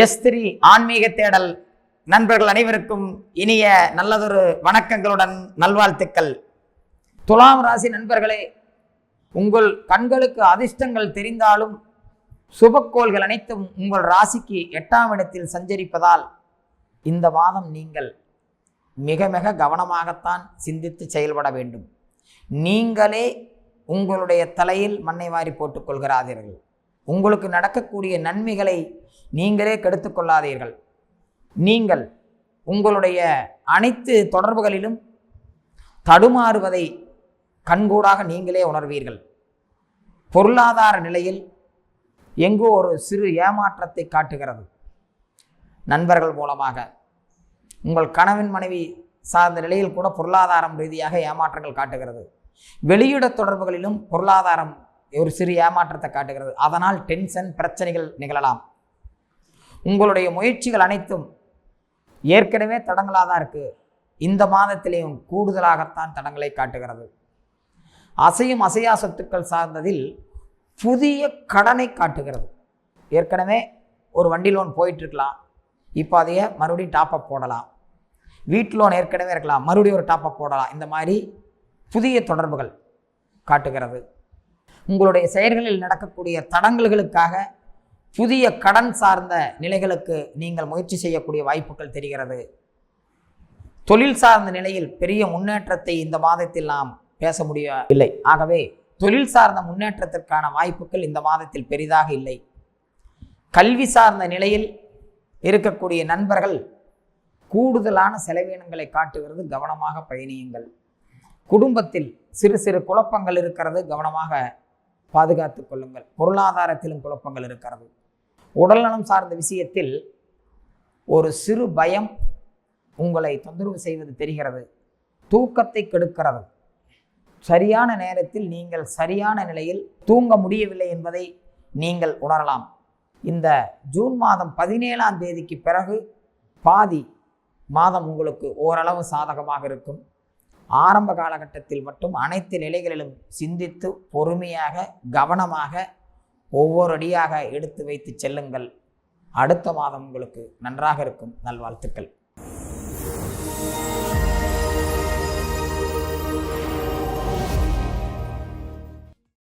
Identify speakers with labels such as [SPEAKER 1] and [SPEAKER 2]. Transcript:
[SPEAKER 1] S3 ஆன்மீக தேடல் நண்பர்கள் அனைவருக்கும் இனிய நல்லதொரு வணக்கங்களுடன் நல்வாழ்த்துக்கள். துலாம் ராசி நண்பர்களே, உங்கள் கண்களுக்கு அதிர்ஷ்டங்கள் தெரிந்தாலும் சுபக்கோள்கள் அனைத்தும் உங்கள் ராசிக்கு 8ஆம் இடத்தில் சஞ்சரிப்பதால் இந்த மாதம் நீங்கள் மிக மிக கவனமாகத்தான் சிந்தித்து செயல்பட வேண்டும். நீங்களே உங்களுடைய தலையில் மண்ணை வாரி போட்டுக் கொள்கிறாதீர்கள். உங்களுக்கு நடக்கக்கூடிய நன்மைகளை நீங்களே கெடுத்துக் கொள்ளாதீர்கள். நீங்கள் உங்களுடைய அனைத்து தொடர்புகளிலும் தடுமாறுவதை கண்கூடாக நீங்களே உணர்வீர்கள். பொருளாதார நிலையில் எங்கோ ஒரு சிறு ஏமாற்றத்தை காட்டுகிறது. நண்பர்கள் மூலமாக உங்கள் கணவன் மனைவி சார்ந்த நிலையில் கூட பொருளாதாரம் ரீதியாக ஏமாற்றங்கள் காட்டுகிறது. வெளியிட தொடர்புகளிலும் பொருளாதாரம் ஒரு சிறு ஏமாற்றத்தை காட்டுகிறது. அதனால் டென்ஷன் பிரச்சனைகள் நிகழலாம். உங்களுடைய முயற்சிகள் அனைத்தும் ஏற்கனவே தடங்களாக தான் இருக்குது. இந்த மாதத்திலேயும் கூடுதலாகத்தான் தடங்களை காட்டுகிறது. அசையும் அசையா சொத்துக்கள் சார்ந்ததில் புதிய கடனை காட்டுகிறது. ஏற்கனவே ஒரு வண்டி லோன் போயிட்டுருக்கலாம், இப்போ அதையே மறுபடியும் டாப்அப் போடலாம். வீட்டு லோன் ஏற்கனவே இருக்கலாம், மறுபடியும் ஒரு டாப்அப் போடலாம். இந்த மாதிரி புதிய தொடர்புகள் காட்டுகிறது. உங்களுடைய செயல்களில் நடக்கக்கூடிய தடங்கல்களுக்காக புதிய கடன் சார்ந்த நிலைகளுக்கு நீங்கள் முயற்சி செய்யக்கூடிய வாய்ப்புகள் தெரிகிறது. தொழில் சார்ந்த நிலையில் பெரிய முன்னேற்றத்தை இந்த மாதத்தில் நாம் பேச முடியவில்லை. ஆகவே தொழில் சார்ந்த முன்னேற்றத்திற்கான வாய்ப்புகள் இந்த மாதத்தில் பெரிதாக இல்லை. கல்வி சார்ந்த நிலையில் இருக்கக்கூடிய நண்பர்கள் கூடுதலான செலவினங்களை காட்டுகிறது. கவனமாக பயணியுங்கள். குடும்பத்தில் சிறு சிறு குழப்பங்கள் இருக்கிறது, கவனமாக பாதுகாத்து கொள்ளுங்கள். பொருளாதாரத்திலும் குழப்பங்கள் இருக்கிறது. உடல்நலம் சார்ந்த விஷயத்தில் ஒரு சிறு பயம் உங்களை தொந்தரவு செய்வது தெரிகிறது. தூக்கத்தை கெடுக்கிறது. சரியான நேரத்தில் நீங்கள் சரியான நிலையில் தூங்க முடியவில்லை என்பதை நீங்கள் உணரலாம். இந்த ஜூன் மாதம் 17ஆம் தேதிக்கு பிறகு பாதி மாதம் உங்களுக்கு ஓரளவு சாதகமாக இருக்கும். ஆரம்ப காலகட்டத்தில் மட்டும் அனைத்து நிலைகளிலும் சிந்தித்து பொறுமையாக கவனமாக ஒவ்வொரு அடியாக எடுத்து வைத்து செல்லுங்கள். அடுத்த மாதம் உங்களுக்கு நன்றாக இருக்கும். நல்வாழ்த்துக்கள்.